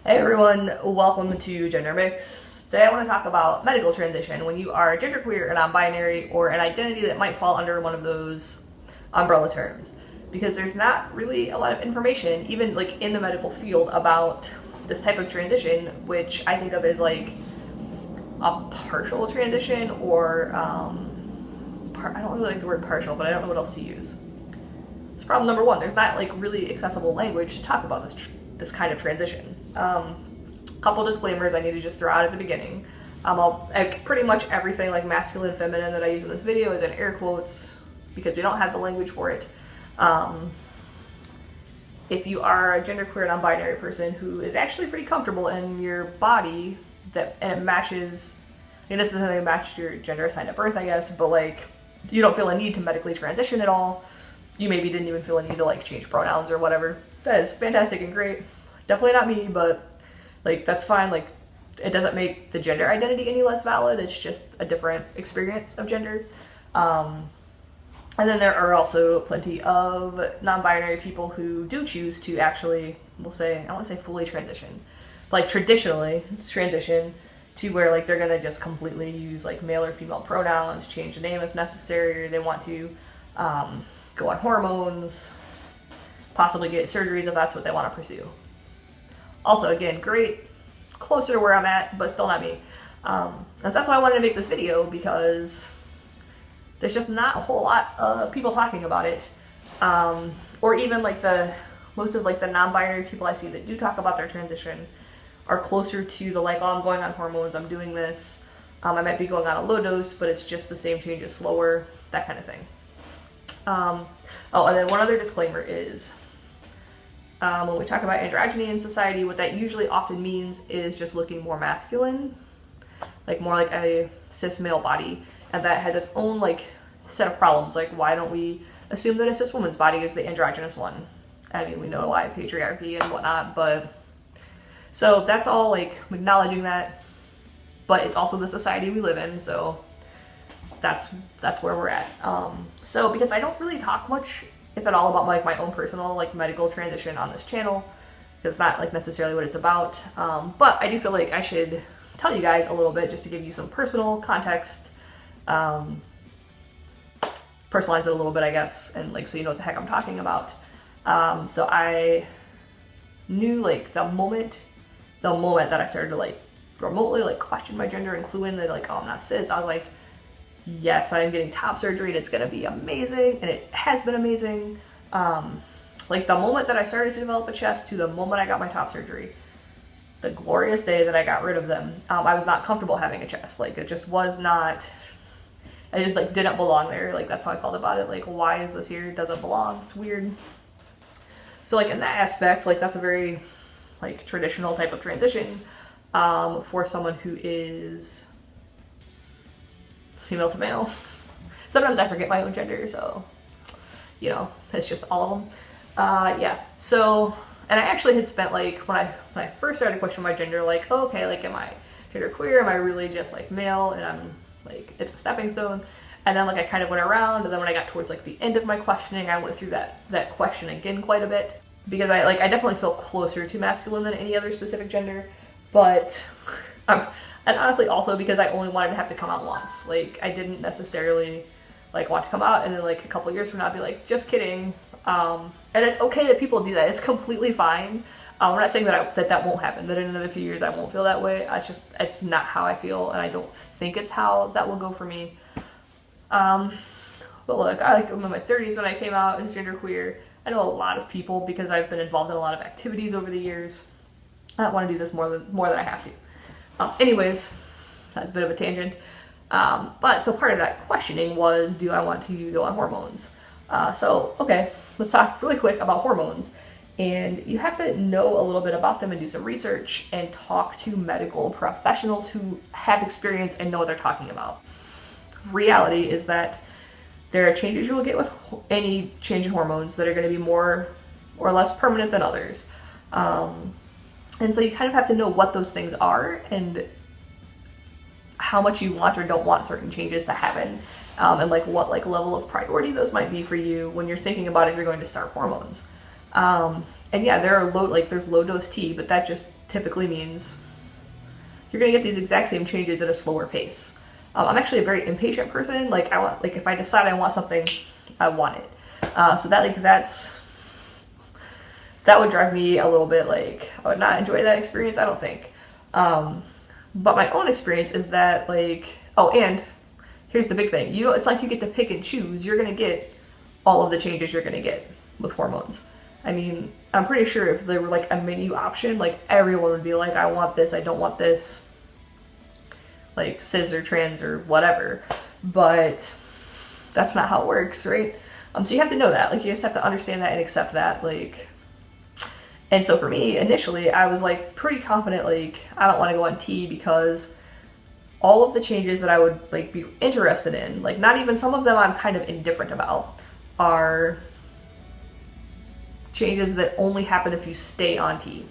Hey everyone, welcome to Gender Mix. Today I want to talk about medical transition when you are genderqueer or non-binary or an identity that might fall under one of those umbrella terms. Because there's not really a lot of information, even like in the medical field, about this type of transition, which I think of as like a partial transition or I don't really like the word partial, but I don't know what else to use. It's problem number one. There's not like really accessible language to talk about this kind of transition. Couple disclaimers I need to just throw out at the beginning. Pretty much everything like masculine, feminine that I use in this video is in air quotes because we don't have the language for it. If you are a genderqueer, non-binary person who is actually pretty comfortable in your body and it matches, I mean, this isn't something that matches your gender assigned at birth, I guess, but like you don't feel a need to medically transition at all. You maybe didn't even feel a need to like change pronouns or whatever. That is fantastic and great. Definitely not me, but like that's fine. Like it doesn't make the gender identity any less valid. It's just a different experience of gender. And then there are also plenty of non-binary people who do choose to actually, we'll say, I won't say fully transition, like traditionally transition to where like they're gonna just completely use like male or female pronouns, change the name if necessary, or they want to go on hormones, possibly get surgeries if that's what they want to pursue. Also, again, great, closer to where I'm at, but still not me. And so that's why I wanted to make this video, because there's just not a whole lot of people talking about it. Or even like most of like the non-binary people I see that do talk about their transition are closer to the like, oh, I'm going on hormones, I'm doing this. I might be going on a low dose, but it's just the same changes slower, that kind of thing. And then one other disclaimer is, when we talk about androgyny in society, what that usually often means is just looking more masculine, like more like a cis male body, and that has its own like set of problems. Like, why don't we assume that a cis woman's body is the androgynous one? I mean, we know why, patriarchy and whatnot, but so that's all like acknowledging that, but it's also the society we live in, so that's where we're at. So because I don't really talk much, if at all, about like my own personal like medical transition on this channel, because it's not like necessarily what it's about, but I do feel like I should tell you guys a little bit just to give you some personal context, personalize it a little bit, I guess, and like so you know what the heck I'm talking about. So I knew like the moment that I started to like remotely like question my gender and clue in that like, oh, I'm not cis, I was like, yes, I am getting top surgery and it's gonna be amazing, and it has been amazing. Like the moment that I started to develop a chest to the moment I got my top surgery, the glorious day that I got rid of them, I was not comfortable having a chest. Like it just was not, I just like didn't belong there. Like that's how I felt about it. Like, why is this here? It doesn't belong. It's weird. So like in that aspect, like that's a very like traditional type of transition for someone who is female to male. Sometimes I forget my own gender, so you know, it's just all of them. Yeah, so, and I actually had spent like, when I first started questioning my gender, like, oh, okay, like am I genderqueer, am I really just like male, and I'm like, it's a stepping stone. And then like I kind of went around, and then when I got towards like the end of my questioning, I went through that question again quite a bit, because I definitely feel closer to masculine than any other specific gender, but and honestly also because I only wanted to have to come out once. Like I didn't necessarily like want to come out and then like a couple years from now be like, just kidding. And it's okay that people do that. It's completely fine. We're not saying that that won't happen, that in another few years I won't feel that way. It's not how I feel, and I don't think it's how that will go for me. But look, I'm in my 30s when I came out as genderqueer. I know a lot of people because I've been involved in a lot of activities over the years. I don't want to do this more than I have to. Anyways, that's a bit of a tangent. But so part of that questioning was, do I want to go on hormones? So, okay, let's talk really quick about hormones. And you have to know a little bit about them and do some research and talk to medical professionals who have experience and know what they're talking about. Reality is that there are changes you will get with any change in hormones that are going to be more or less permanent than others. And so you kind of have to know what those things are and how much you want or don't want certain changes to happen, and like what like level of priority those might be for you when you're thinking about if you're going to start hormones. And yeah, there are there's low dose T, but that just typically means you're gonna get these exact same changes at a slower pace. I'm actually a very impatient person. Like if I decide I want something, I want it. So that would drive me a little bit, like, I would not enjoy that experience, I don't think. But my own experience is that, like, oh, and here's the big thing. It's like you get to pick and choose. You're gonna get all of the changes you're gonna get with hormones. I mean, I'm pretty sure if there were like a menu option, like everyone would be like, I want this, I don't want this, like cis or trans or whatever. But that's not how it works, right? So you have to know that, like, you just have to understand that and accept that, like. And so for me, initially, I was like pretty confident, like, I don't want to go on T because all of the changes that I would like be interested in, like not even some of them I'm kind of indifferent about, are changes that only happen if you stay on T.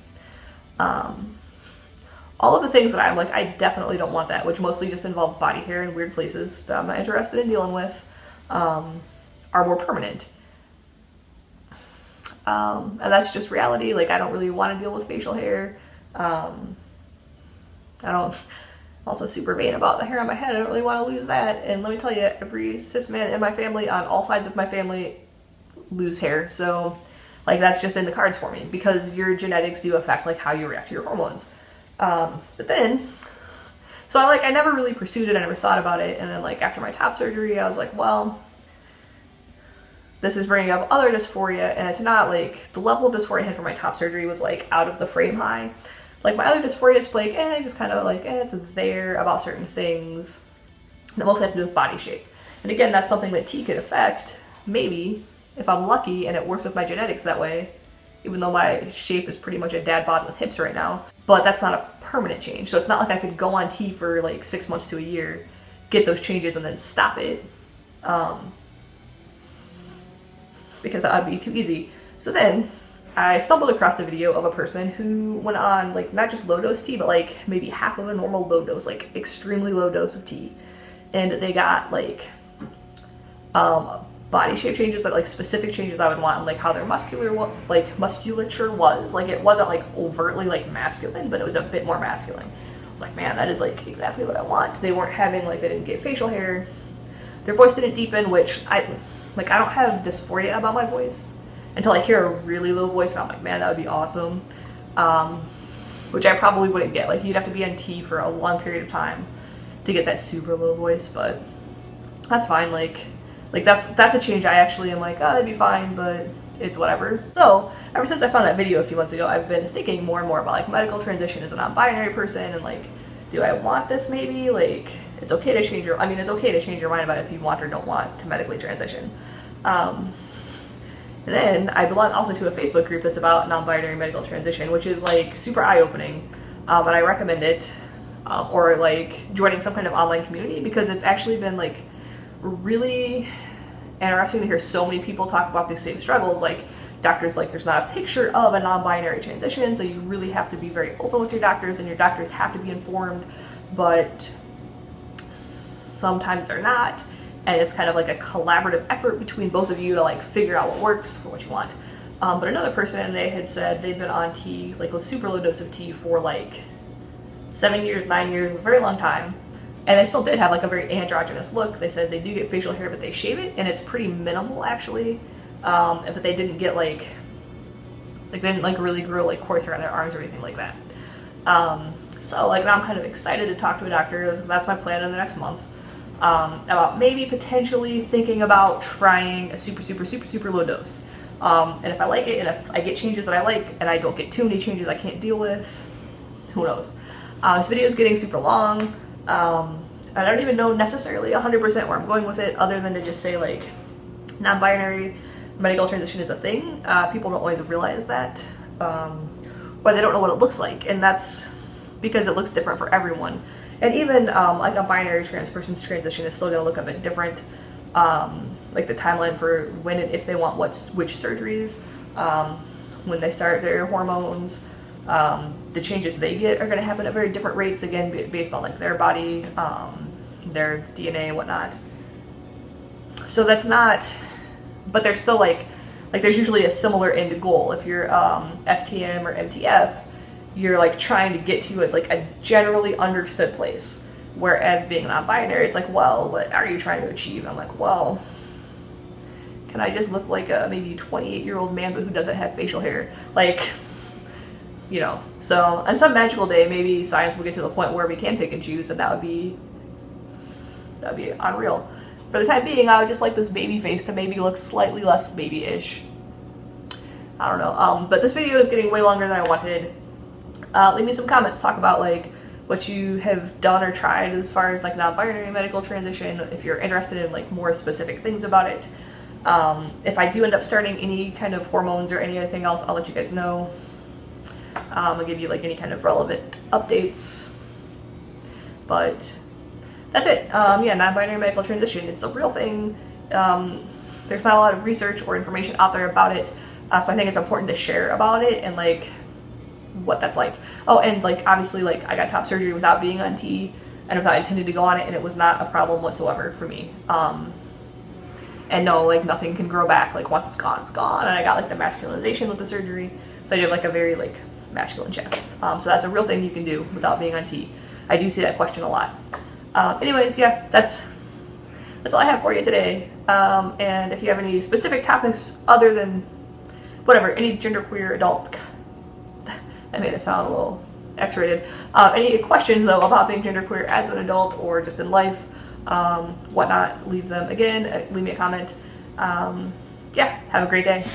All of the things that I'm like, I definitely don't want that, which mostly just involve body hair in weird places that I'm not interested in dealing with, are more permanent. And that's just reality. Like, I don't really want to deal with facial hair. I'm also super vain about the hair on my head. I don't really want to lose that. And let me tell you, every cis man in my family, on all sides of my family, lose hair. So, like, that's just in the cards for me, because your genetics do affect, like, how you react to your hormones. But then, so I never really pursued it. I never thought about it. And then, like, after my top surgery, I was like, well, this is bringing up other dysphoria, and it's not like the level of dysphoria I had for my top surgery was like out of the frame high. Like, my other dysphoria is like, just kind of like, it's there about certain things that mostly have to do with body shape. And again, that's something that T could affect, maybe, if I'm lucky and it works with my genetics that way, even though my shape is pretty much a dad bod with hips right now. But that's not a permanent change. So it's not like I could go on T for like 6 months to a year, get those changes, and then stop it. Because that would be too easy. So then I stumbled across a video of a person who went on, like, not just low dose T, but like maybe half of a normal low dose, like extremely low dose of T. And they got like body shape changes, that like specific changes I would want, and like how their musculature was. Like, it wasn't like overtly like masculine, but it was a bit more masculine. I was like, man, that is like exactly what I want. They weren't having, like, they didn't get facial hair. Their voice didn't deepen, which I don't have dysphoria about my voice until I hear a really low voice, and I'm like, man, that would be awesome. Which I probably wouldn't get. Like, you'd have to be on T for a long period of time to get that super low voice, but that's fine. Like that's a change I actually am like, oh, it'd be fine, but it's whatever. So ever since I found that video a few months ago, I've been thinking more and more about like medical transition as a non-binary person, and like, do I want this maybe? Like, it's okay to change your, it's okay to change your mind about if you want or don't want to medically transition. And then I belong also to a Facebook group that's about non-binary medical transition, which is like super eye-opening, and I recommend it, or like joining some kind of online community, because it's actually been like really interesting to hear so many people talk about these same struggles. Like, doctors, like, there's not a picture of a non-binary transition, so you really have to be very open with your doctors, and your doctors have to be informed, but sometimes they're not, and it's kind of like a collaborative effort between both of you to like figure out what works for what you want. But another person, they had said they'd been on T, like a super low dose of T, for like 7 years, 9 years, a very long time, and they still did have like a very androgynous look. They said they do get facial hair, but they shave it, and it's pretty minimal actually. But they didn't get like they didn't like really grow like coarse hair on their arms or anything like that. So like, now I'm kind of excited to talk to a doctor. That's my plan in the next month. About maybe potentially thinking about trying a super low dose. And if I like it, and if I get changes that I like, and I don't get too many changes I can't deal with, who knows. This video is getting super long. I don't even know necessarily 100% where I'm going with it, other than to just say like, non-binary medical transition is a thing. People don't always realize that, or they don't know what it looks like, and that's because it looks different for everyone. And even like a binary trans person's transition is still going to look a bit different. Like the timeline for when and if they want which surgeries, when they start their hormones, the changes they get are going to happen at very different rates, again based on like their body, their DNA and whatnot. So that's not, but they're still like like there's usually a similar end goal. If you're FTM or MTF, you're like trying to get to it like a generally understood place. Whereas being non-binary, it's like, well, what are you trying to achieve? I'm like, well, can I just look like a maybe 28-year-old man but who doesn't have facial hair? Like, you know. So on some magical day, maybe science will get to the point where we can pick and choose, and that'd be unreal. For the time being, I would just like this baby face to maybe look slightly less baby-ish. I don't know. But this video is getting way longer than I wanted. Leave me some comments. Talk about like what you have done or tried as far as like non-binary medical transition. If you're interested in like more specific things about it. If I do end up starting any kind of hormones or anything else, I'll let you guys know. I'll give you like any kind of relevant updates. But that's it. Yeah, non-binary medical transition. It's a real thing. There's not a lot of research or information out there about it, so I think it's important to share about it and like what that's like. Oh, and like obviously like I got top surgery without being on T and without intending to go on it, and it was not a problem whatsoever for me. And no, like nothing can grow back. Like once it's gone, it's gone. And I got like the masculinization with the surgery, so I did like a very like masculine chest. So that's a real thing you can do without being on T. I do see that question a lot. Anyways, yeah, that's all I have for you today. And if you have any specific topics other than whatever, any genderqueer adult, that made it sound a little X-rated. Any questions though about being genderqueer as an adult or just in life, whatnot, leave them again. Leave me a comment. Yeah, have a great day.